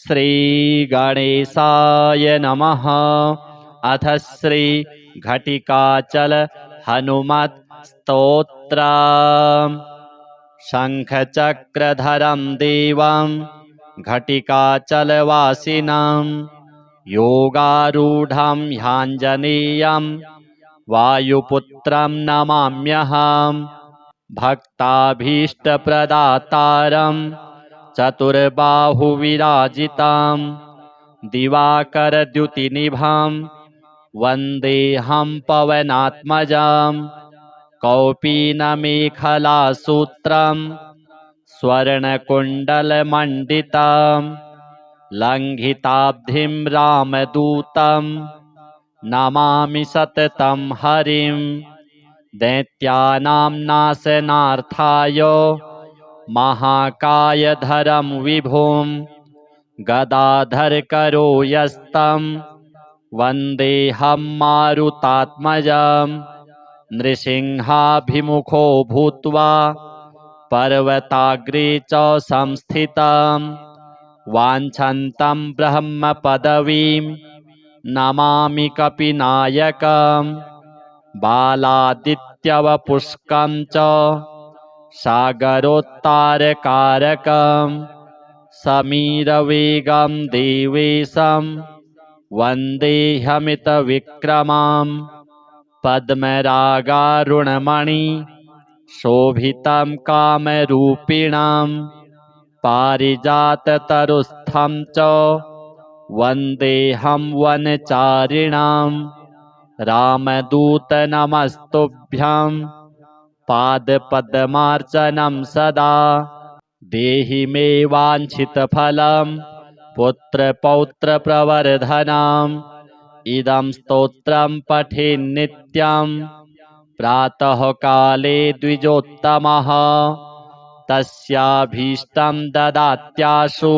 श्रीगणेशाय नमः। अथ श्री घटिकाचल हनुमत् स्तोत्र। शंखचक्रधरं देवं घटिकाचलवासिनं योगारूढं ह्याञ्जनेयं वायुपुत्रं नमाम्यहम्। भक्ताभीष्टप्रदातारं चतुर्बाहुविराजितां दिवाकरद्युतिनिभां वन्देऽहं पवनात्मजां। कौपीनमेखलासूत्रं स्वर्णकुण्डलमण्डितं लङ्घिताब्धिं रामदूतं नमामि सततं हरिं। दैत्यानां नाशनार्थाय महाकायधरं विभुं गदाधरकरो यस्तं वन्देऽहं मारुतात्मजं। नृसिंहाभिमुखो भूत्वा पर्वताग्रे च संस्थितं वाञ्छन्तं ब्रह्मपदवीं नमामि कपिनायकम्। बालादित्यवपुष्कं च सागरोत्तारकारकं समीरवेगं देवेशं वन्देऽहमितविक्रमं। पद्मरागारुणमणि शोभितं कामरूपिणं पारिजाततरुस्थं च वन्देऽहं वनचारिणं। रामदूतनमस्तुभ्यं पादपद्मार्चनं सदा। देहि मे वाञ्छितफलं पुत्रपौत्रप्रवर्धनम्। इदं स्तोत्रं पठेन्नित्यं प्रातःकाले द्विजोत्तमः तस्याभीष्टं ददात्याशु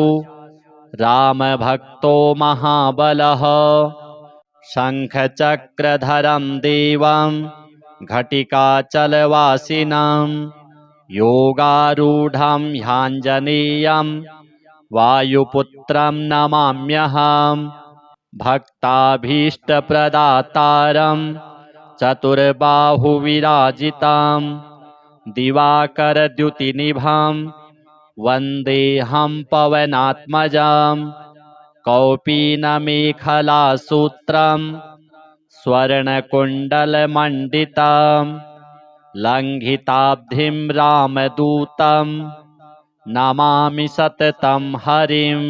रामभक्तो महाबलः। शंखचक्रधरं देवं घटिकाचलवासिनं योगारूढं ह्याञ्जनेयं वायुपुत्रं नमाम्यहम्। भक्ताभीष्टप्रदातारं चतुर्बाहुविराजितां दिवाकरद्युतिनिभां वन्देऽहं पवनात्मजां। कौपीनमेखलासूत्रं स्वर्णकुण्डलमण्डितं लङ्घिताब्धिं रामदूतं नमामि सततं हरिं।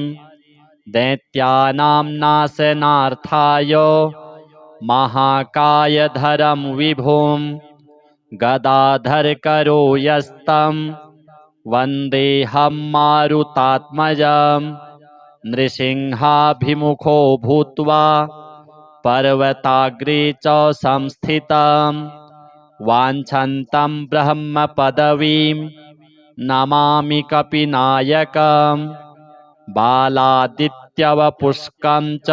दैत्यानां नाशनार्थाय महाकायधरं विभुं गदाधरकरो यस्तं वन्देऽहं मारुतात्मजं। नृसिंहाभिमुखो भूत्वा पर्वताग्रे च संस्थितं वाञ्छन्तं ब्रह्मपदवीं नमामि कपिनायकम्। बालादित्यवपुष्कं च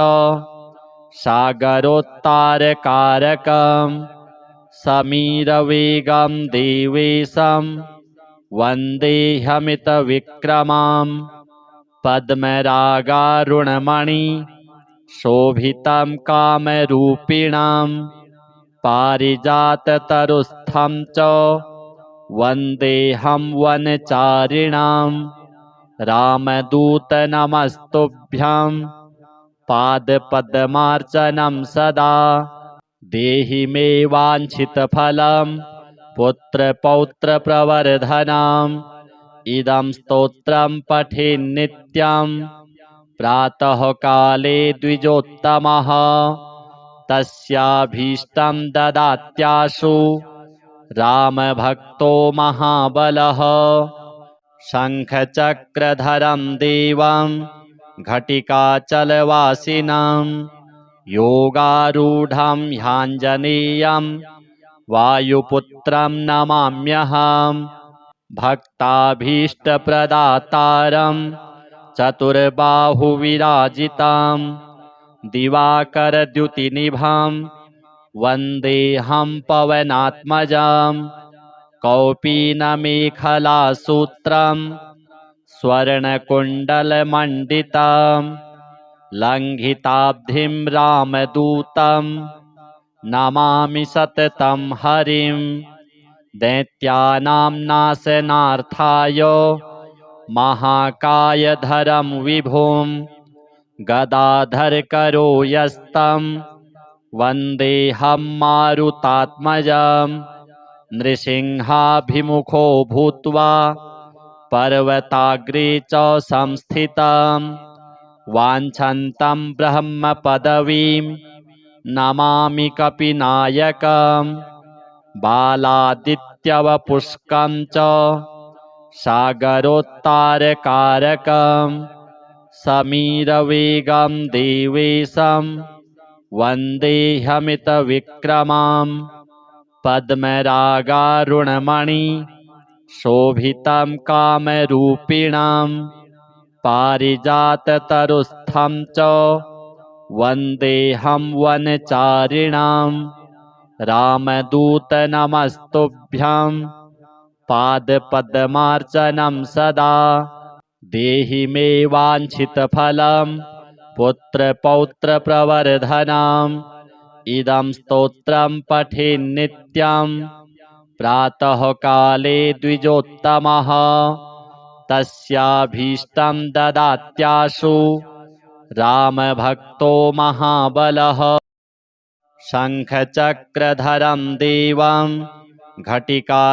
सागरोत्तारकारकं समीरवेगं देवेशं वन्देऽहमितविक्रमं। पद्मरागारुणमणि शोभितं कामरूपिणं पारिजाततरुस्थं च वन्देऽहं वनचारिणं। रामदूतनमस्तुभ्यं पादपद्मार्चनं सदा। देहि मे वाञ्छितफलं पुत्रपौत्रप्रवर्धनम्। इदं स्तोत्रं पठेन्नित्यं प्रातःकाले द्विजोत्तमः तस्याभीष्टं ददात्याशु रामभक्तो महाबलः। शंखचक्रधरं देवं घटिकाचलवासिनं योगारूढं ह्याञ्जनेयं वायुपुत्रं नमाम्यहम्। भक्ताभीष्टप्रदातारं चतुर्बाहुविराजितां दिवाकरद्युतिनिभां वन्देऽहं पवनात्मजां। कौपीनमेखलासूत्रं स्वर्णकुण्डलमण्डितं लङ्घिताब्धिं रामदूतं नमामि सततं हरिं दैत्यानां नाशनार्थाय महाकायधरं विभुं गदाधरकरो यस्तं वन्देऽहं मारुतात्मजं नृसिंहाभिमुखो भूत्वा पर्वताग्रे च संस्थितं वाञ्छन्तं ब्रह्मपदवीं नमामि कपिनायकं बालादित्यवपुष्कं च सागरोत्तारकारकं समीरवेगं देवेशं वन्देऽहमितविक्रमं पद्मरागारुणमणि शोभितं कामरूपिणं पारिजाततरुस्थं च वन्देऽहं वनचारिणां रामदूतनमस्तुभ्यं पादपद्मार्चनं सदा देहि मे वाञ्छितफलं पुत्रपौत्रप्रवर्धनम् इदं स्तोत्रं पठेन्नित्यं प्रातःकाले द्विजोत्तमः तस्याभीष्टं ददात्याशु रामभक्तो महाबलः शङ्खचक्रधरं देवं घटिकाचलवासिनं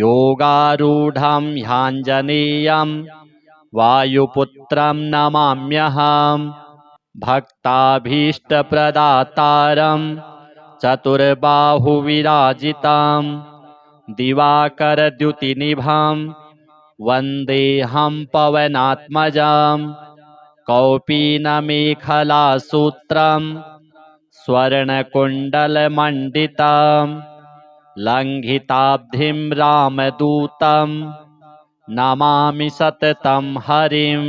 योगारूढं ह्याञ्जनेयं वायुपुत्रं नमाम्यहं भक्ताभीष्टप्रदातारं चतुर्बाहुविराजितं दिवाकरद्युतिनिभं वन्देऽहं पवनात्मजं कौपीनमेखलासूत्रं स्वर्णकुण्डलमण्डितं लङ्घिताब्धिं रामदूतं नमामि सततं हरिं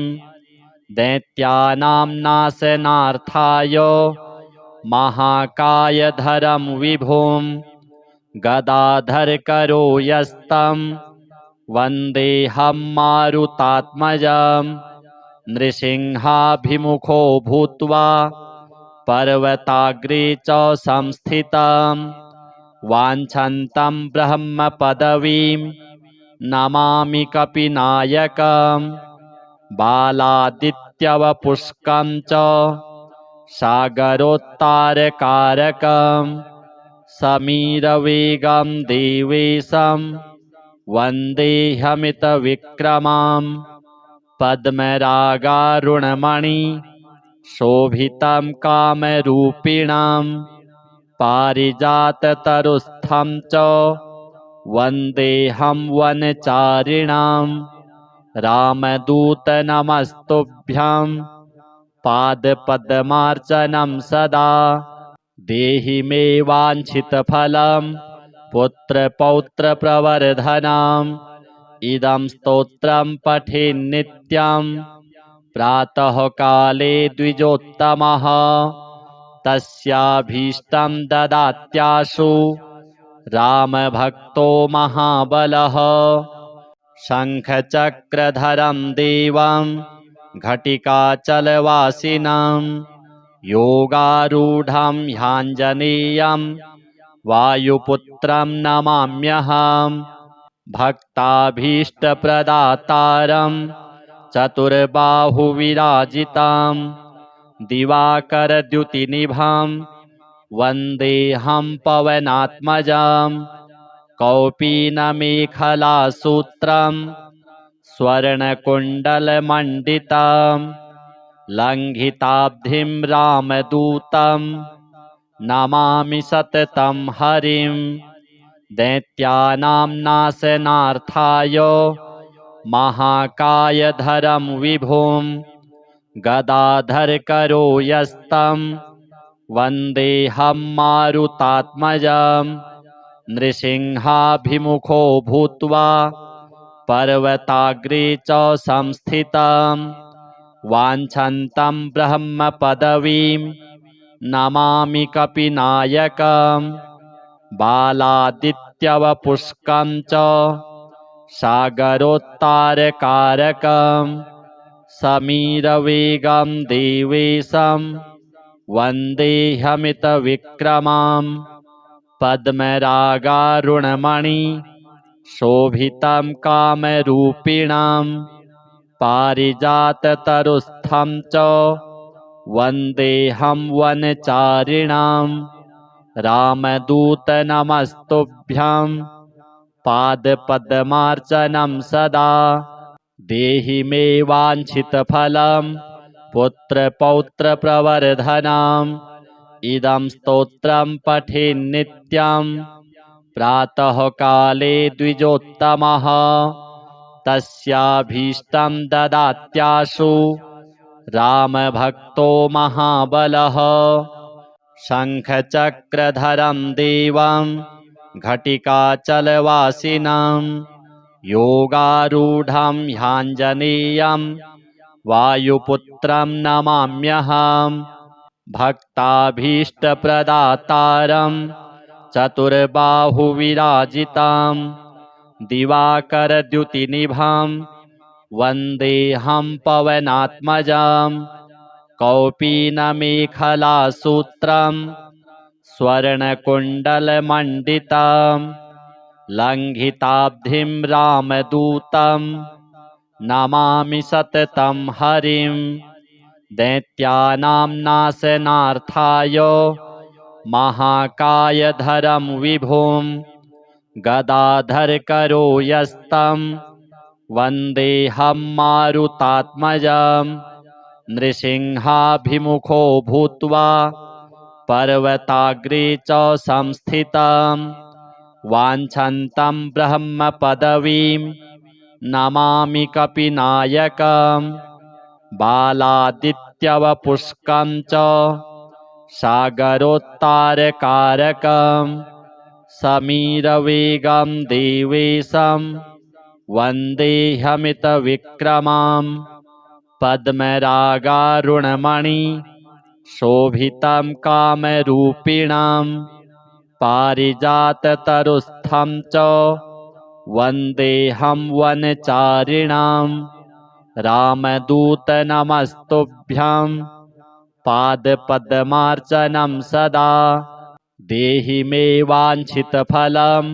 दैत्यानां नाशनार्थाय महाकायधरं विभुं गदाधरकरो यस्तं वन्देऽहं मारुतात्मजं नृसिंहाभिमुखो भूत्वा पर्वताग्रे च संस्थितं वाञ्छन्तं ब्रह्मपदवीं नमामि कपिनायकं बालादित्यवपुष्कं च सागरोत्तारकारकं समीरवेगं देवेशं वन्देऽहमितविक्रमं पद्मरागारुणमणि शोभितं कामरूपिणं पारिजाततरुस्थं च वन्देऽहं वनचारिणां रामदूतनमस्तुभ्यं पादपद्मार्चनं सदा देहि मे वाञ्छितफलं पुत्रपौत्रप्रवर्धनम् इदं स्तोत्रं पठेन्नित्यं प्रातःकाले द्विजोत्तमः तस्याभीष्टं ददात्याशु रामभक्तो महाबलः शङ्खचक्रधरं देवं घटिकाचलवासिनं योगारूढं ह्याञ्जनेयं वायुपुत्रं नमाम्यहं भक्ताभीष्टप्रदातारं चतुर्बाहुविराजितं दिवाकरद्युतिनिभं वन्देऽहं पवनात्मजं कौपीनमेखलासूत्रं स्वर्णकुण्डलमण्डितं लङ्घिताब्धिं रामदूतं नमामि सततं हरिं दैत्यानां नाशनार्थाय महाकायधरं विभुं गदाधरकरो यस्तं वन्देऽहं मारुतात्मजं नृसिंहाभिमुखो भूत्वा पर्वताग्रे च संस्थितं वाञ्छन्तं ब्रह्मपदवीं नमामि कपिनायकं बालादित्यवपुष्कं च सागरोत्तारकारकं समीरवेगं देवेशं वन्देऽहमितविक्रमां पद्मरागारुणमणि शोभितं कामरूपिणां पारिजाततरुस्थं च वन्देऽहं वनचारिणां रामदूतनमस्तुभ्यं पादपद्मार्चनं सदा देहि मे वाञ्छितफलं पुत्रपौत्रप्रवर्धनम् इदं स्तोत्रं पठेन्नित्यं प्रातःकाले द्विजोत्तमः तस्याभीष्टं ददात्याशु रामभक्तो महाबलः शङ्खचक्रधरं देवं घटिकाचलवासिनं योगारूढं ह्याञ्जनेयं वायुपुत्रं नमाम्यहम् भक्ताभीष्टप्रदातारं चतुर्बाहुविराजितां दिवाकरद्युतिनिभां वन्देऽहं पवनात्मजां कौपीनमेखलासूत्रं स्वर्णकुण्डलमण्डितं लङ्घिताब्धिं रामदूतं नमामि सततं हरिं दैत्यानां नाशनार्थाय महाकायधरं विभुं गदाधरकरो यस्तं वन्देऽहं मारुतात्मजं नृसिंहाभिमुखो भूत्वा पर्वताग्रे च संस्थितं वाञ्छन्तं ब्रह्मपदवीं नमामि कपिनायकम् बालादित्यवपुष्कं च सागरोत्तारकारकं समीरवेगं देवेशं वन्देऽहमितविक्रमां पद्मरागारुणमणि शोभितं कामरूपिणां पारिजाततरुस्थं च वन्देऽहं वनचारिणां रामदूतनमस्तुभ्यं पादपद्मार्चनं सदा देहि मे वाञ्छितफलं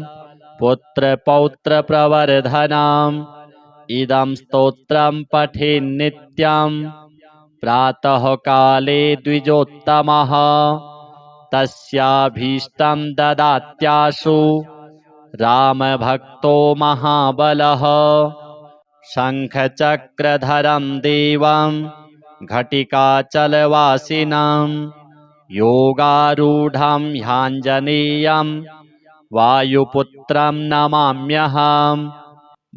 पुत्रपौत्रप्रवर्धनम् इदं स्तोत्रं पठेन्नित्यं प्रातःकाले द्विजोत्तमः तस्याभीष्टं ददात्याशु रामभक्तो महाबलः शङ्खचक्रधरं देवं घटिकाचलवासिनं योगारूढं ह्याञ्जनेयं वायुपुत्रं नमाम्यहम्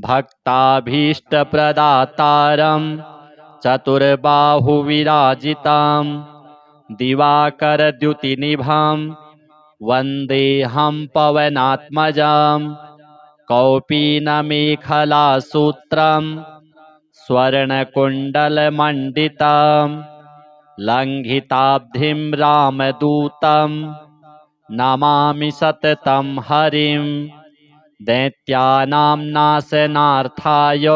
भक्ताभीष्टप्रदातारं चतुर्बाहुविराजितां दिवाकरद्युतिनिभां वन्देऽहं पवनात्मजां कौपीनमेखलासूत्रं स्वर्णकुण्डलमण्डितं लङ्घिताब्धिं रामदूतं नमामि सततं हरिं दैत्यानां नाशनार्थाय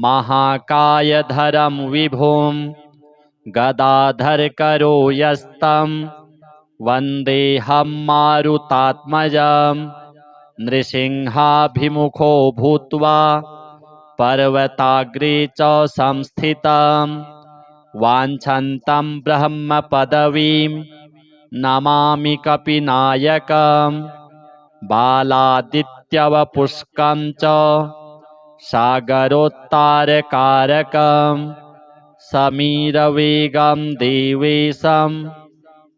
महाकायधरं विभुं गदाधरकरो यस्तं वन्देऽहं मारुतात्मजं नृसिंहाभिमुखो भूत्वा पर्वताग्रे च संस्थितं वाञ्छन्तं ब्रह्मपदवीं नमामि कपिनायकम् बालादित्यवपुष्कं च सागरोत्तारकारकं समीरवेगं देवेशं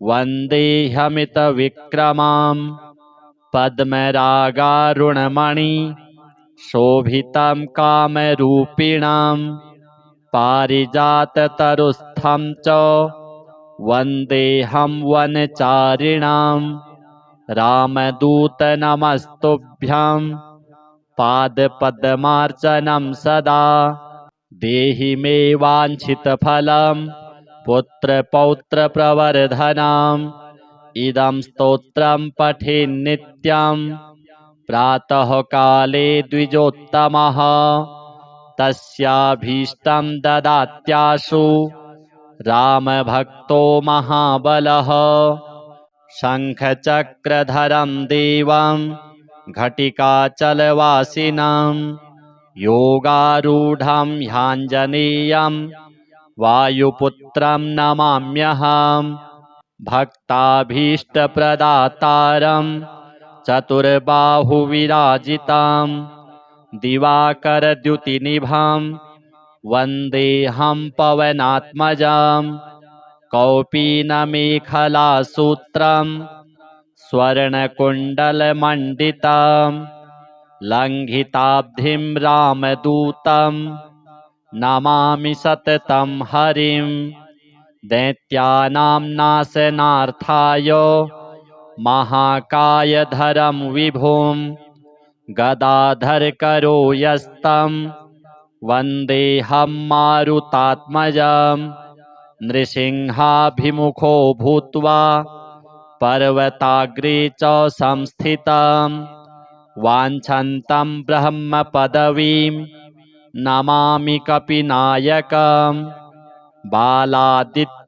वन्देऽहमितविक्रमां पद्मरागारुणमणि शोभितं कामरूपिणां पारिजाततरुस्थं च वन्देऽहं वनचारिणां रामदूतनमस्तुभ्यं पादपद्मार्चनं सदा देहि मे वाञ्छितफलं पुत्रपौत्रप्रवर्धनम् इदं स्तोत्रं पठेन्नित्यं प्रातःकाले द्विजोत्तमः तस्याभीष्टं ददात्याशु रामभक्तो महाबलः शङ्खचक्रधरं देवं घटिकाचलवासिनं योगारूढं ह्याञ्जनेयं वायुपुत्रं नमाम्यहं भक्ताभीष्टप्रदातारं चतुर्बाहुविराजितं दिवाकरद्युतिनिभं वन्देऽहं पवनात्मजं कौपीनमेखलासूत्रं स्वर्णकुण्डलमण्डितं लङ्घिताब्धिं रामदूतं नमामि सततं हरिं दैत्यानां नाशनार्थाय महाकायधरं विभुं गदाधरकरो यस्तं वन्देऽहं मारुतात्मजं नृसिंहाभिमुखो भूत्वा पर्वताग्रे च संस्थितं वाञ्छन्तं ब्रह्मपदवीं नमामि कपिनायकं बालादित्यवपुष्कं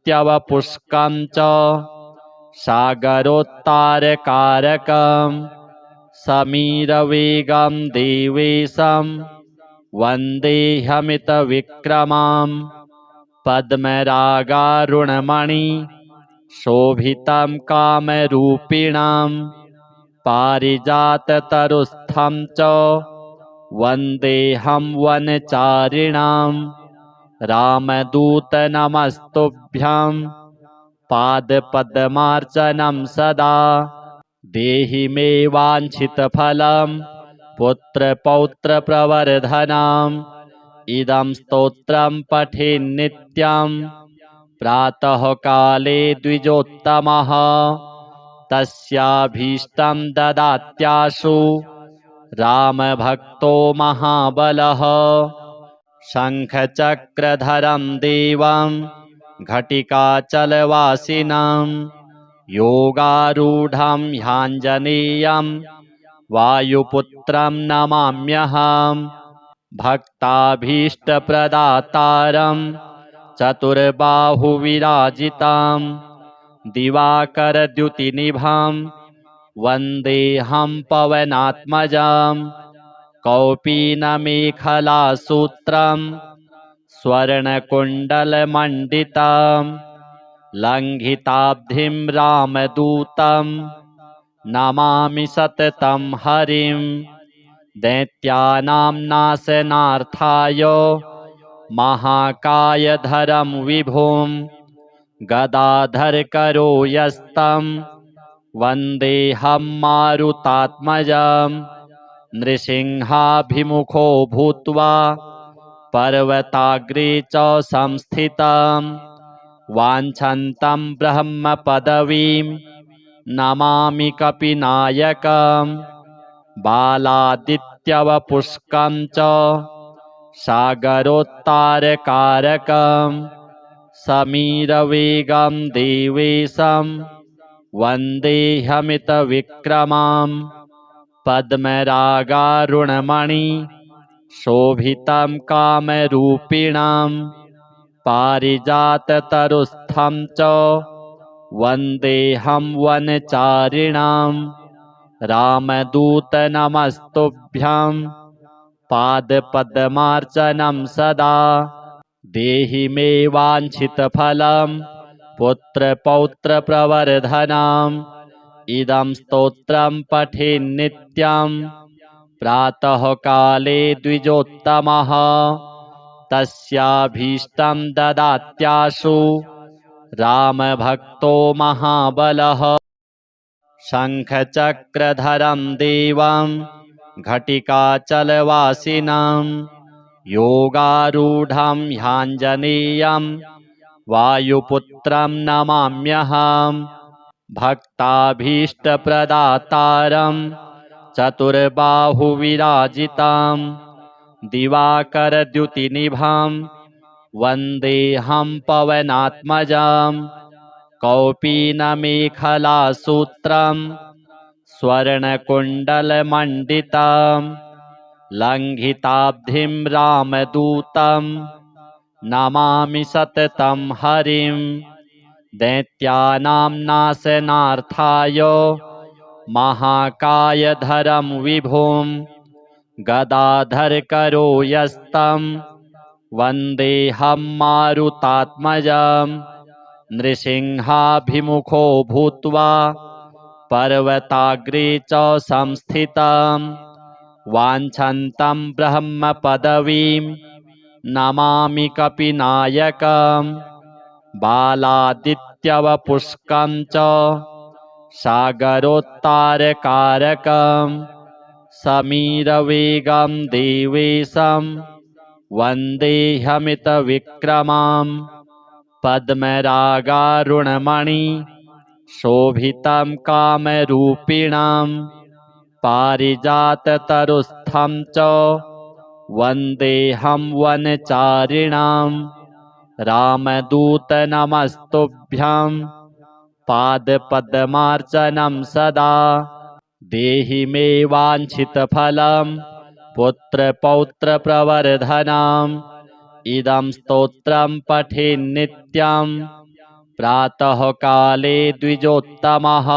च सागरोत्तारकारकं समीरवेगं देवेशं वन्देऽहमितविक्रमं पद्मरागारुणमणि शोभितं कामरूपिणं पारिजाततरुस्थं च वन्देऽहं वनचारिणां रामदूतनमस्तुभ्यं पादपद्मार्चनं सदा देहि मे वाञ्छितफलं पुत्रपौत्रप्रवर्धनम् इदं स्तोत्रं पठेन्नित्यं प्रातःकाले द्विजोत्तमः तस्याभीष्टं ददात्याशु रामभक्तो महाबलः शङ्खचक्रधरं देवं घटिकाचलवासिनं योगारूढं ह्याञ्जनेयं वायुपुत्रं नमाम्यहं भक्ताभीष्टप्रदातारं चतुर्बाहुविराजितं दिवाकरद्युतिनिभं वन्देऽहं पवनात्मजं कौपीनमेखलासूत्रं स्वर्णकुण्डलमण्डितं लङ्घिताब्धिं रामदूतं नमामि सततं हरिं दैत्यानां नाशनार्थाय महाकायधरं विभुं गदाधरकरो यस्तं वन्देऽहं मारुतात्मजं नृसिंहाभिमुखो भूत्वा पर्वताग्रे च संस्थितं वाञ्छन्तं ब्रह्मपदवीं नमामि कपिनायकं बालादित्यवपुष्कं च सागरोत्तारकारकं समीरवेगं देवेशं वन्देऽहमितविक्रमं पद्मरागारुणमणि शोभितं कामरूपिणं पारिजाततरुस्थं च वन्देऽहं वनचारिणां रामदूतनमस्तुभ्यं पादपद्मार्चनं सदा देहि मे वाञ्छितफलं पुत्रपौत्रप्रवर्धनम् इदं स्तोत्रं पठेन्नित्यं प्रातःकाले द्विजोत्तमः तस्याभीष्टं ददात्याशु रामभक्तो महाबलः शङ्खचक्रधरं देवं घटिकाचलवासिनं योगारूढं ह्याञ्जनेयं वायुपुत्रं नमाम्यहं भक्ताभीष्टप्रदातारं चतुर्बाहुविराजितं दिवाकरद्युतिनिभं वन्देऽहं पवनात्मजं कौपीनमेखलासूत्रं स्वर्णकुण्डलमण्डितं लङ्घिताब्धिं रामदूतं नमामि सततं हरिं दैत्यानां नाशनार्थाय महाकायधरं विभुं गदाधरकरो यस्तं वन्देऽहं मारुतात्मजं नृसिंहाभिमुखो भूत्वा पर्वताग्रे च संस्थितं वाञ्छन्तं ब्रह्मपदवीं नमामि कपिनायकं बालादित्यवपुष्कं च सागरोत्तारकारकं समीरवेगं देवेशं वन्देऽहमितविक्रमं पद्मरागारुणमणि शोभितं कामरूपिणं पारिजाततरुस्थं च वन्देऽहं वनचारिणां रामदूतनमस्तुभ्यं पादपद्मार्चनं सदा देहि मे वाञ्छितफलं पुत्रपौत्रप्रवर्धनम् इदं स्तोत्रं पठेन्नित्यं प्रातःकाले द्विजोत्तमः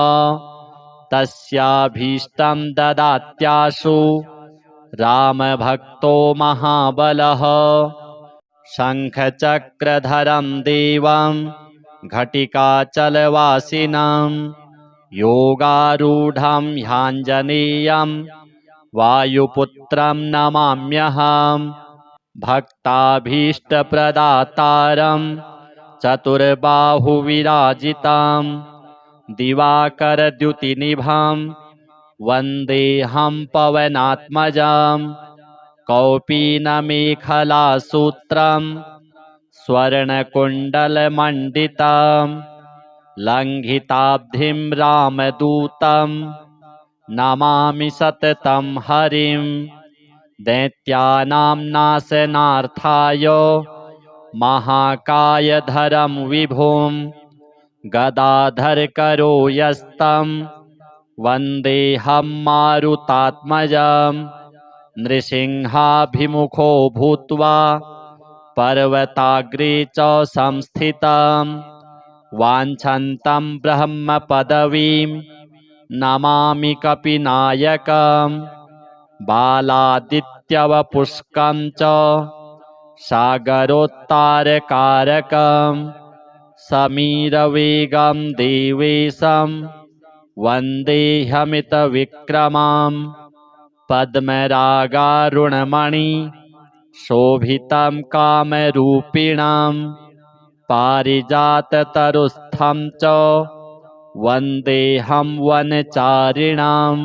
तस्याभीष्टं ददात्याशु रामभक्तो महाबलः शङ्खचक्रधरं देवं घटिकाचलवासिनं योगारूढं ह्याञ्जनेयं वायुपुत्रं नमाम्यहं भक्ताभीष्टप्रदातारं चतुर्बाहुविराजितं दिवाकरद्युतिनिभं वन्देऽहं पवनात्मजं कौपीनमेखलासूत्रं स्वर्णकुण्डलमण्डितं लङ्घिताब्धिं रामदूतं नमामि सततं हरिं दैत्यानां नाशनार्थाय महाकायधरं विभुं गदाधरकरो यस्तं वन्देऽहं मारुतात्मजं नृसिंहाभिमुखो भूत्वा पर्वताग्रे च संस्थितं वाञ्छन्तं ब्रह्मपदवीं नमामि कपिनायकं बालादित्यवपुष्कं च सागरोत्तारकारकं समीरवेगं देवेशं वन्देऽहमितविक्रमं पद्मरागारुणमणि शोभितं कामरूपिणं पारिजाततरुस्थं च वन्देऽहं वनचारिणां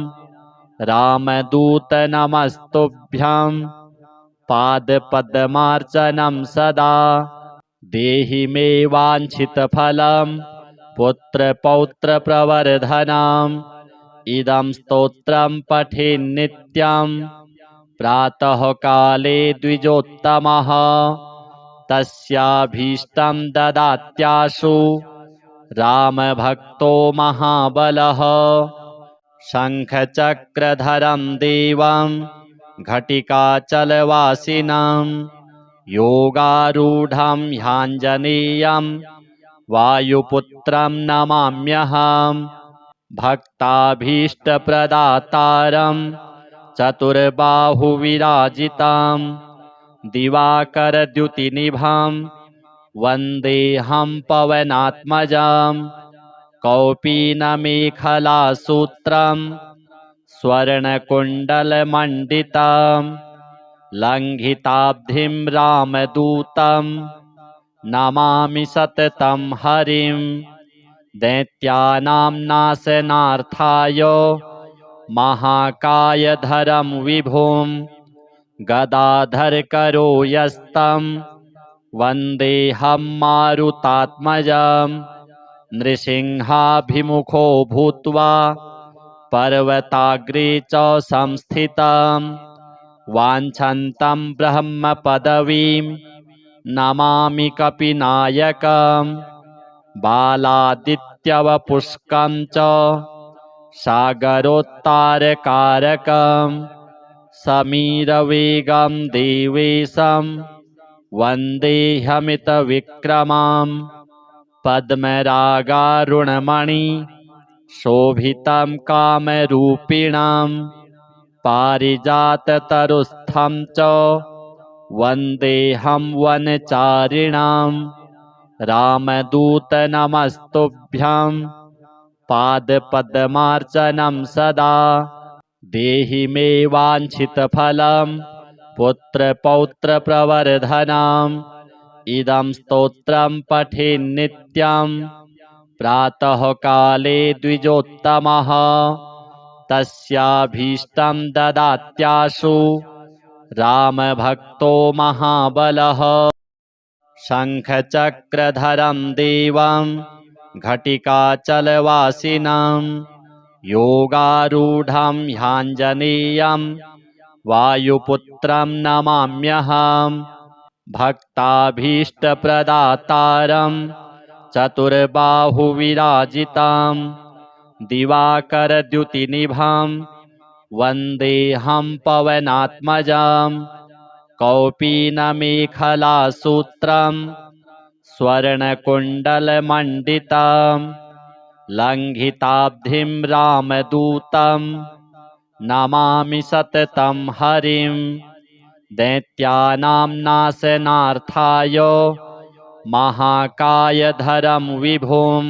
रामदूतनमस्तुभ्यं पादपद्मार्चनं सदा देहि मे वाञ्छितफलं पुत्रपौत्रप्रवर्धनम् इदं स्तोत्रं पठेन्नित्यं प्रातःकाले द्विजोत्तमः तस्याभीष्टं ददात्याशु रामभक्तो महाबलः शङ्खचक्रधरं देवं घटिकाचलवासिनं योगारूढं ह्याञ्जनेयं वायुपुत्रं नमाम्यहं भक्ताभीष्टप्रदातारं चतुर्बाहुविराजितं दिवाकरद्युतिनिभं वन्देऽहं पवनात्मजं कौपीनमेखलासूत्रं स्वर्णकुण्डलमण्डितं लङ्घिताब्धिं रामदूतं नमामि सततं हरिं दैत्यानां नाशनार्थाय महाकायधरं विभुं गदाधरकरो यस्तं वन्देऽहं मारुतात्मजं नृसिंहाभिमुखो भूत्वा पर्वताग्रे च संस्थितं वाञ्छन्तं ब्रह्मपदवीं नमामि कपिनायकं बालादित्यवपुष्कं च सागरोत्तारकारकं समीरवेगं देवेशं वन्देऽहमितविक्रमं पद्मरागारुणमणि शोभितं कामरूपिणं पारिजाततरुस्थं च वन्देऽहं वनचारिणां रामदूतनमस्तुभ्यं पादपद्मार्चनं सदा देहि मे वाञ्छितफलं पुत्रपौत्रप्रवर्धनम् इदं स्तोत्रं पठेन्नित्यं प्रातःकाले द्विजोत्तमः तस्याभीष्टं ददात्याशु रामभक्तो महाबलः शङ्खचक्रधरं देवं घटिकाचलवासिनं योगारूढं ह्याञ्जनेयं वायुपुत्रं नमाम्यहम् भक्ताभीष्टप्रदातारं चतुर्बाहुविराजितं दिवाकरद्युतिनिभं वन्देऽहं पवनात्मजं कौपीनमेखलासूत्रं स्वर्णकुण्डलमण्डितं लङ्घिताब्धिं रामदूतं नमामि सततं हरिं दैत्यानां नाशनार्थाय महाकायधरं विभुं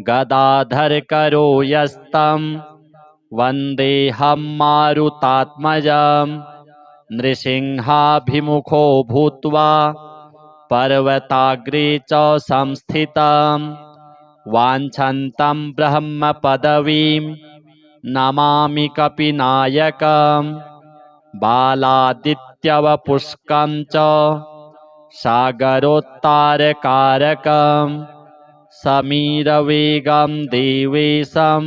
गदाधरकरो यस्तं वन्देऽहं मारुतात्मजं नृसिंहाभिमुखो भूत्वा पर्वताग्रे च संस्थितं वाञ्छन्तं ब्रह्मपदवीं नमामि कपिनायकम् बालादित्यवपुष्कं च सागरोत्तारकारकं समीरवेगं देवेशं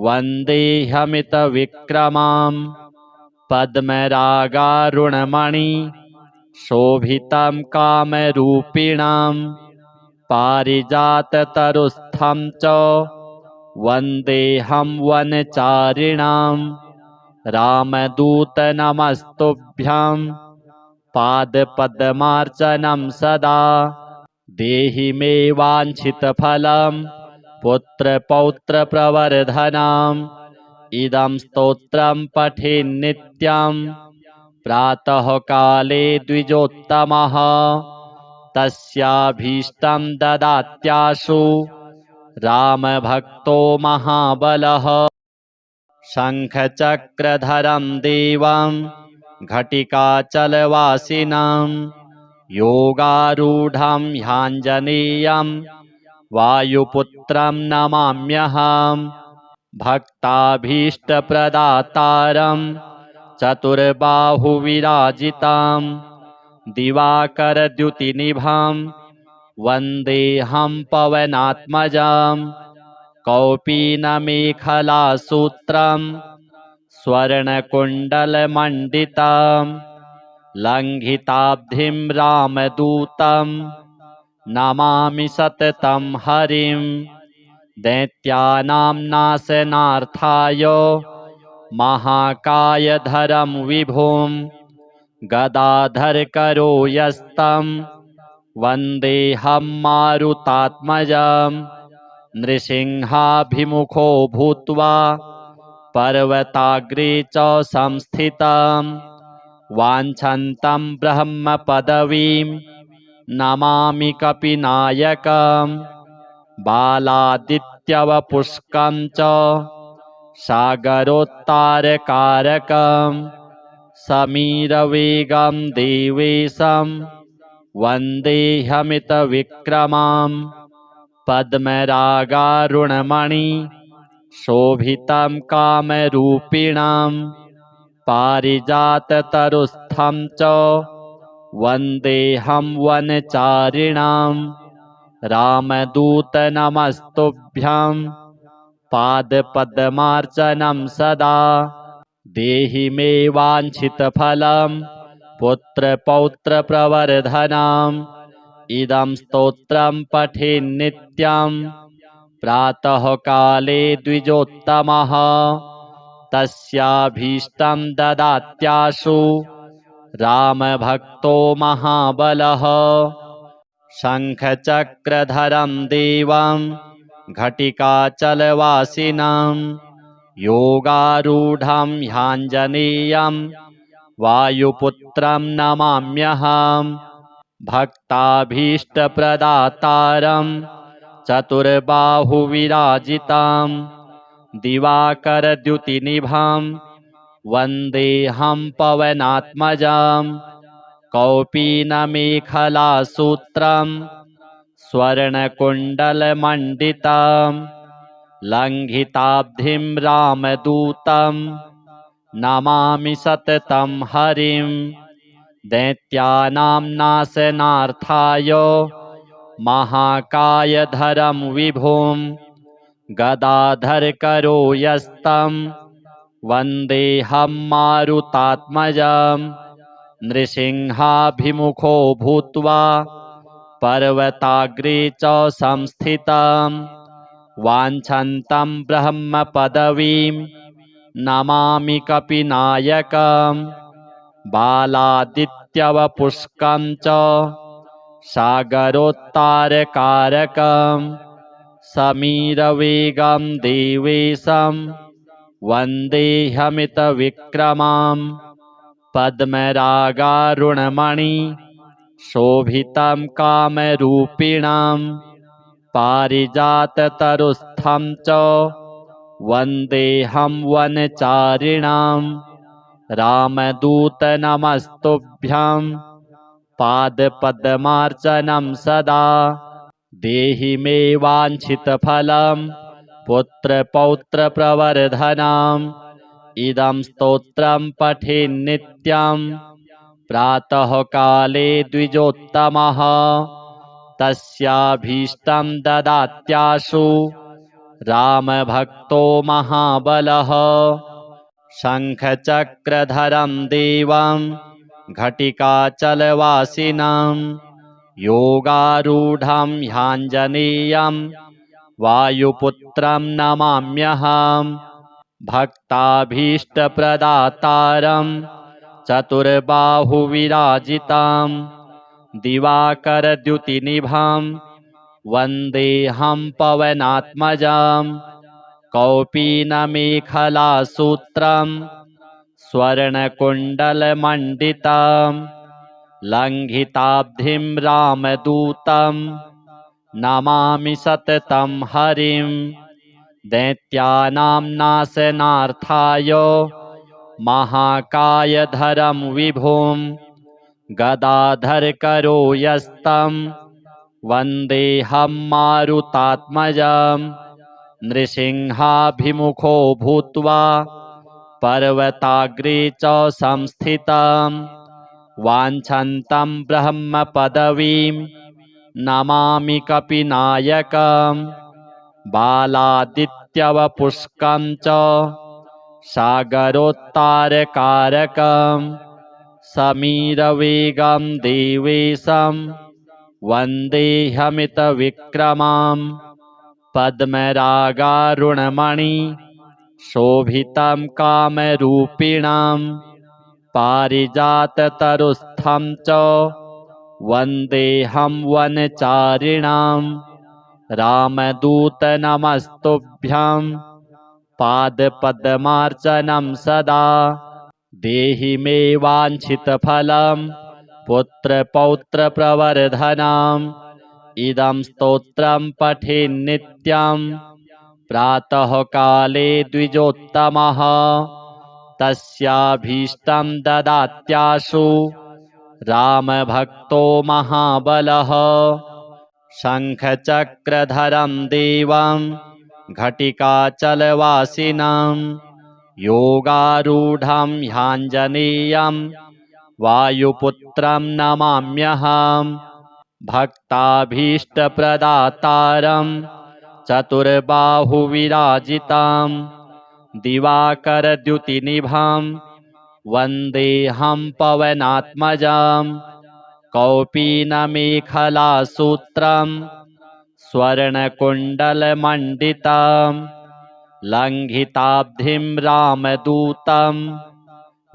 वन्देऽहमितविक्रमं पद्मरागारुणमणि शोभितं कामरूपिणं पारिजाततरुस्थं च वन्देऽहं वनचारिणां रामदूतनमस्तुभ्यं पादपद्मार्चनं सदा देहि मे वाञ्छितफलं पुत्रपौत्रप्रवर्धनम् इदं स्तोत्रं पठेन्नित्यं प्रातःकाले द्विजोत्तमः तस्याभीष्टं ददात्याशु रामभक्तो महाबलः शङ्खचक्रधरं देवं घटिकाचलवासिनं योगारूढं ह्याञ्जनेयं वायुपुत्रं नमाम्यहम् भक्ताभीष्टप्रदातारं चतुर्बाहुविराजितं दिवाकरद्युतिनिभं वन्देऽहं पवनात्मजं कौपीनमेखलासूत्रं स्वर्णकुण्डलमण्डितं लङ्घिताब्धिं रामदूतं नमामि सततं हरिं दैत्यानां नाशनार्थाय महाकायधरं विभुं गदाधरकरो यस्तं वन्देऽहं मारुतात्मजं नृसिंहाभिमुखो भूत्वा पर्वताग्रे च संस्थितं वाञ्छन्तं ब्रह्मपदवीं नमामि कपिनायकम् बालादित्यवपुष्कं च सागरोत्तारकारकं समीरवेगं देवेशं वन्देऽहमितविक्रमं पद्मरागारुणमणि शोभितं कामरूपिणं पारिजाततरुस्थं च वन्देऽहं वनचारिणां रामदूतनमस्तुभ्यं पादपद्मार्चनं सदा देहि मे वाञ्छितफलं पुत्रपौत्रप्रवर्धनम् इदं स्तोत्रं पठेन्नित्यं प्रातःकाले द्विजोत्तमः तस्याभीष्टं ददात्याशु रामभक्तो महाबलः शङ्खचक्रधरं देवं घटिकाचलवासिनं योगारूढं ह्याञ्जनेयं वायुपुत्रं नमाम्यहं भक्ताभीष्टप्रदातारं चतुर्बाहुविराजितं दिवाकरद्युतिनिभं वन्देऽहं पवनात्मजं कौपीनमेखलासूत्रं स्वर्णकुण्डलमण्डितं लङ्घिताब्धिं रामदूतं नमामि सततं हरिं दैत्यानां नाशनार्थाय महाकायधरं विभुं गदाधरकरो यस्तं वन्देऽहं मारुतात्मजं नृसिंहाभिमुखो भूत्वा पर्वताग्रे च संस्थितं वाञ्छन्तं ब्रह्मपदवीं नमामि कपिनायकं बालादित्यवपुष्कं च सागरोत्तारकारकं समीरवेगं देवेशं वन्देऽहमितविक्रमं पद्मरागारुणमणि शोभितं कामरूपिणं पारिजाततरुस्थं च वन्देऽहं वनचारिणां रामदूतनमस्तुभ्यं पादपद्मार्चनं सदा देहि मे वाञ्छितफलं पुत्रपौत्रप्रवर्धनम् इदं स्तोत्रं पठेन्नित्यं प्रातःकाले द्विजोत्तमः तस्याभीष्टं ददात्याशु रामभक्तो महाबलः शङ्खचक्रधरं देवं घटिकाचलवासिनं योगारूढं ह्याञ्जनेयं वायुपुत्रं नमाम्यहं भक्ताभीष्टप्रदातारं चतुर्बाहुविराजितं दिवाकरद्युतिनिभं वन्देऽहं पवनात्मजं कौपीनमेखलासूत्रं स्वर्णकुण्डलमण्डितं लङ्घिताब्धिं रामदूतं नमामि सततं हरिं दैत्यानां नाशनार्थाय महाकायधरं विभुं गदाधरकरो यस्तं वन्देऽहं मारुतात्मजं नृसिंहाभिमुखो भूत्वा पर्वताग्रे च संस्थितं वाञ्छन्तं ब्रह्मपदवीं नमामि कपिनायकं बालादित्यवपुष्कं च सागरोत्तारकारकं समीरवेगं देवेशं वन्देऽहमितविक्रमं पद्मरागारुणमणि शोभितं कामरूपिणं पारिजाततरुस्थं च वन्देऽहं वनचारिणां रामदूतनमस्तुभ्यं पादपद्मार्चनं सदा देहि मे वाञ्छितफलं पुत्रपौत्रप्रवर्धनम् इदं स्तोत्रं पठेन्नित्यं प्रातःकाले द्विजोत्तमः तस्याभीष्टं ददात्याशु रामभक्तो महाबलः शङ्खचक्रधरं देवं घटिकाचलवासिनं योगारूढं ह्याञ्जनेयं वायुपुत्रं नमाम्यहं भक्ताभीष्टप्रदातारं चतुर्बाहुविराजितं दिवाकरद्युतिनिभं वन्देऽहं पवनात्मजं कौपीनमेखलासूत्रं स्वर्णकुण्डलमण्डितं लङ्घिताब्धिं रामदूतं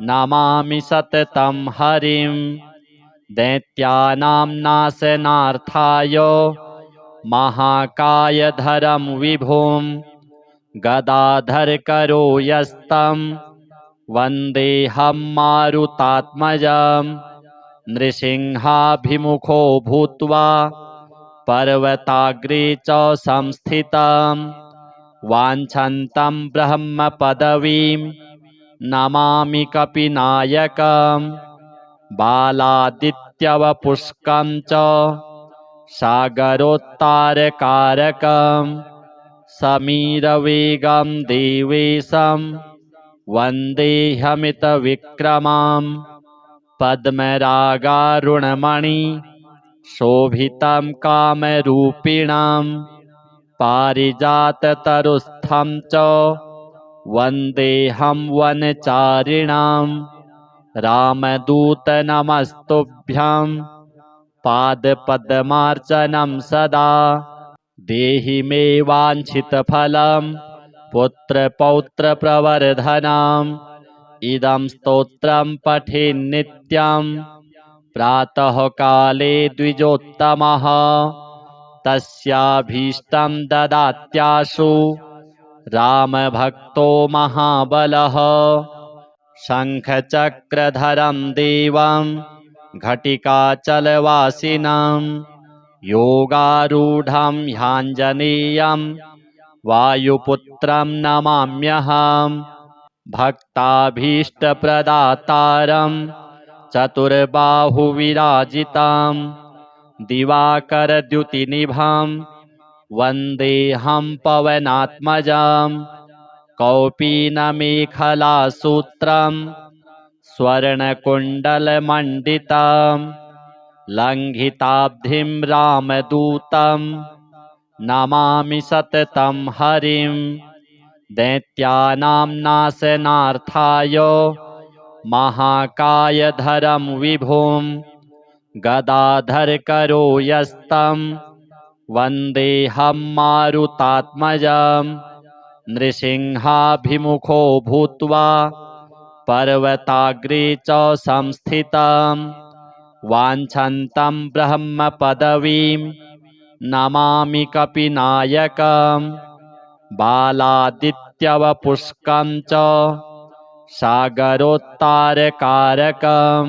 नमामि सततं हरिं दैत्यानां नाशनार्थाय महाकायधरं विभुं गदाधरकरो यस्तं वन्देऽहं मारुतात्मजं नृसिंहाभिमुखो भूत्वा पर्वताग्रे च संस्थितं वाञ्छन्तं ब्रह्मपदवीं नमामि कपिनायकं बालादित्यवपुष्कं च सागरोत्तारकारकं समीरवेगं देवेशं वन्देऽहमितविक्रमं पद्मरागारुणमणि शोभितं कामरूपिणं पारिजाततरुस्थं च वन्देऽहं वनचारिणां रामदूतनमस्तुभ्यं पादपद्मार्चनं सदा देहि मे वाञ्छितफलं पुत्रपौत्रप्रवर्धनम् इदं स्तोत्रं पठेन्नित्यं प्रातःकाले द्विजोत्तमः तस्याभीष्टं ददात्याशु रामभक्तो महाबलः शङ्खचक्रधरं देवं घटिकाचलवासिनं योगारूढं ह्याञ्जनेयं वायुपुत्रं नमाम्यहं भक्ताभीष्टप्रदातारं चतुर्बाहुविराजितं दिवाकरद्युतिनिभं वन्देऽहं पवनात्मजं कौपीनमेखलासूत्रं स्वर्णकुण्डलमण्डितं लङ्घिताब्धिं रामदूतं नमामि सततं हरिं दैत्यानां नाशनार्थाय महाकायधरं विभुं गदाधरकरो यस्तं वन्देऽहं मारुतात्मजं नृसिंहाभिमुखो भूत्वा पर्वताग्रे च संस्थितं वाञ्छन्तं ब्रह्मपदवीं नमामि कपिनायकं बालादित्यवपुष्कं च सागरोत्तारकारकं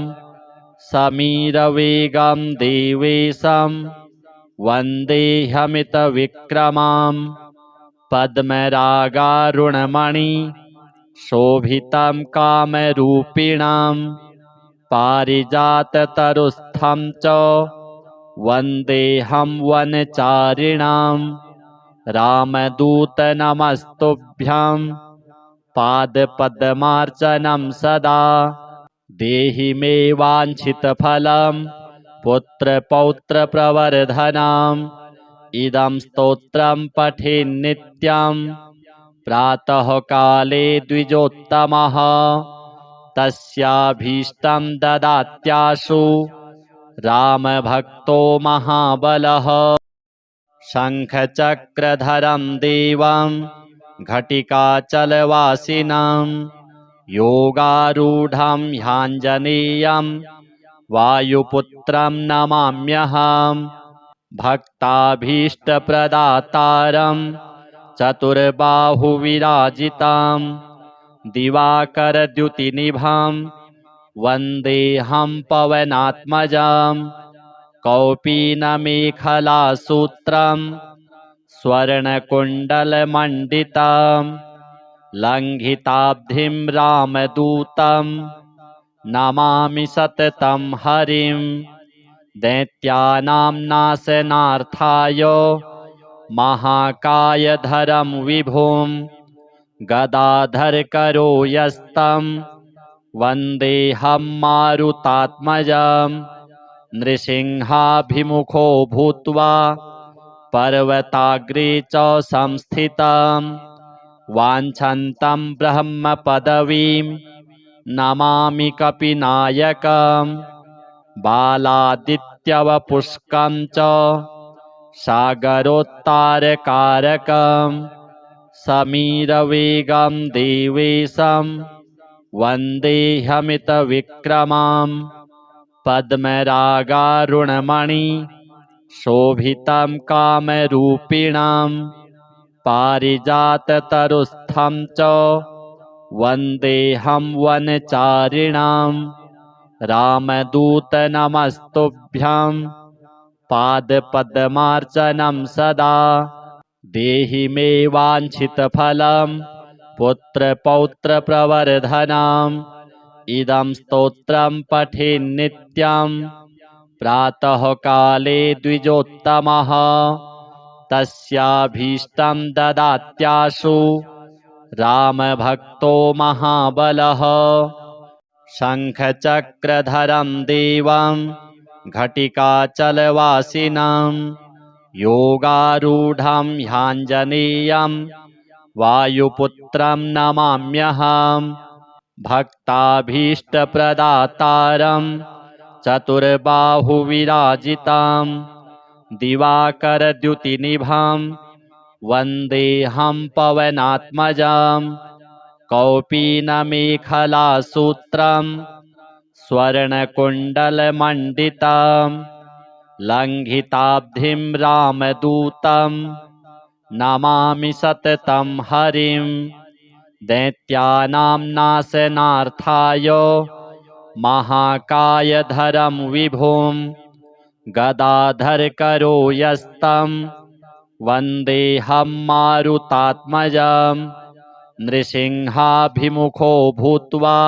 समीरवेगं देवेशं वन्देऽहमितविक्रमं पद्मरागारुणमणि शोभितं कामरूपिणं पारिजाततरुस्थं च वन्देऽहं वनचारिणां रामदूतनमस्तुभ्यं पादपद्मार्चनं सदा देहि मे वाञ्छितफलं पुत्रपौत्रप्रवर्धनम् इदं स्तोत्रं पठेन्नित्यं प्रातःकाले द्विजोत्तमः तस्याभीष्टं ददात्याशु रामभक्तो महाबलः शङ्खचक्रधरं देवं घटिकाचलवासिनं योगारूढं ह्याञ्जनेयं वायुपुत्रं नमाम्यहं भक्ताभीष्टप्रदातारं चतुर्बाहुविराजितं दिवाकरद्युतिनिभं वन्देऽहं पवनात्मजं कौपीनमेखलासूत्रं स्वर्णकुण्डलमण्डितं लङ्घिताब्धिं रामदूतं नमामि सततं हरिं दैत्यानां नाशनार्थाय महाकायधरं विभुं गदाधरकरो यस्तं वन्देऽहं मारुतात्मजं नृसिंहाभिमुखो भूत्वा पर्वताग्रे च संस्थितं वाञ्छन्तं ब्रह्मपदवीं नमामि कपिनायकं बालादित्यवपुष्कं च सागरोत्तारकारकं समीरवेगं देवेशं वन्देऽहमितविक्रमां पद्मरागारुणमणि शोभितं कामरूपिणां पारिजाततरुस्थं च वन्देऽहं वनचारिणां रामदूतनमस्तुभ्यं पादपद्मार्चनं सदा देहि मे वाञ्छितफलं पुत्रपौत्रप्रवर्धनम् इदं स्तोत्रं पठेन्नित्यं प्रातःकाले द्विजोत्तमः तस्याभीष्टं ददात्याशु रामभक्तो महाबलः शङ्खचक्रधरं देवं घटिकाचलवासिनं योगारूढं ह्याञ्जनेयं वायुपुत्रं नमाम्यहम् भक्ताभीष्टप्रदातारं चतुर्बाहुविराजितं दिवाकरद्युतिनिभं वन्देऽहं पवनात्मजं कौपीनमेखलासूत्रं स्वर्णकुण्डलमण्डितं लङ्घिताब्धिं रामदूतं नमामि सततं हरिं दैत्यानां नाशनार्थाय महाकायधरं विभुं गदाधरकरो यस्तं वन्देऽहं मारुतात्मजं नृसिंहाभिमुखो भूत्वा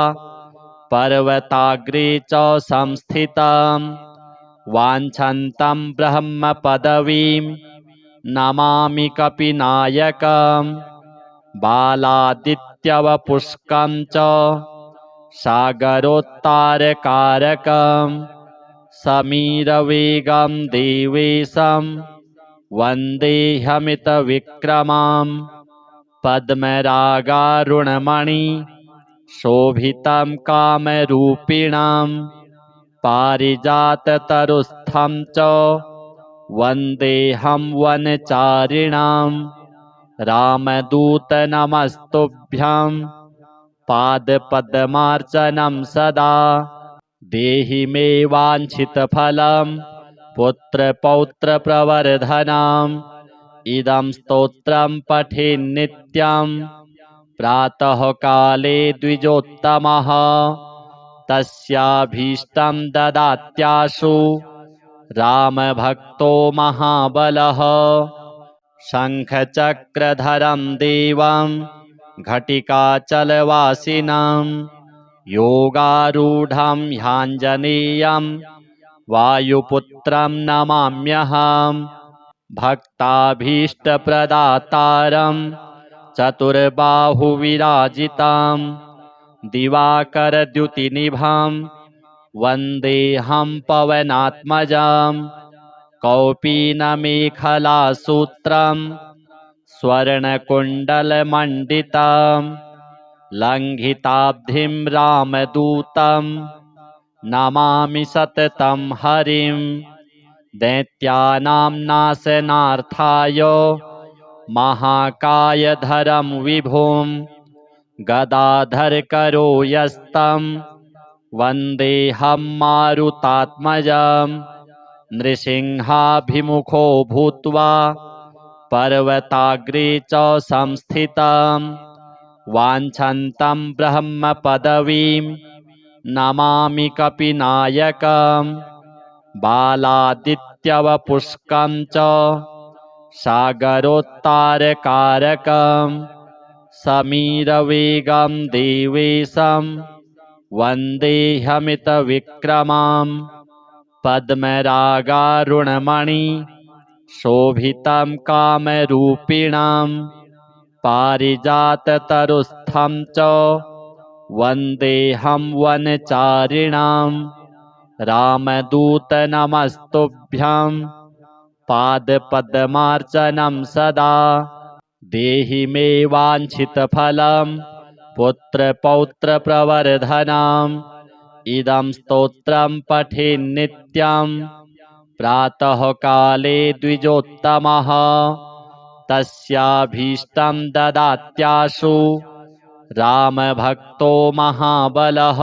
पर्वताग्रे च संस्थितं वाञ्छन्तं ब्रह्मपदवीं नमामि कपिनायकम् बालादित्यवपुष्कं च सागरोत्तारकारकं समीरवेगं देवेशं वन्देऽहमितविक्रमां पद्मरागारुणमणि शोभितं कामरूपिणां पारिजाततरुस्थं च वन्देऽहं वनचारिणां रामदूतनमस्तुभ्यं पादपद्मार्चनं सदा देहि मे वाञ्छितफलं पुत्रपौत्रप्रवर्धनम् इदं स्तोत्रं पठेन्नित्यं प्रातःकाले द्विजोत्तमः तस्याभीष्टं ददात्याशु रामभक्तो महाबलः शङ्खचक्रधरं देवं घटिकाचलवासिनं योगारूढं ह्याञ्जनेयं वायुपुत्रं नमाम्यहम् भक्ताभीष्टप्रदातारं चतुर्बाहुविराजितं दिवाकरद्युतिनिभं वन्देऽहं पवनात्मजं कौपीनमेखलासूत्रं स्वर्णकुण्डलमण्डितं लङ्घिताब्धिं रामदूतं नमामि सततं हरिं दैत्यानां नाशनार्थाय महाकायधरं विभुं गदाधरकरो यस्तं वन्देऽहं मारुतात्मजं नृसिंहाभिमुखो भूत्वा पर्वताग्रे च संस्थितं वाञ्छन्तं ब्रह्मपदवीं नमामि कपिनायकम् बालादित्यवपुष्कं च सागरोत्तारकारकं समीरवेगं देवेशं वन्देऽहमितविक्रमां पद्मरागारुणमणि शोभितं कामरूपिणां पारिजाततरुस्थं च वन्देऽहं वनचारिणां रामदूतनमस्तुभ्यं पादपद्मार्चनं सदा देहि मे वाञ्छितफलं पुत्रपौत्रप्रवर्धनम् इदं स्तोत्रं पठेन्नित्यं प्रातःकाले द्विजोत्तमः तस्याभीष्टं ददात्याशु रामभक्तो महाबलः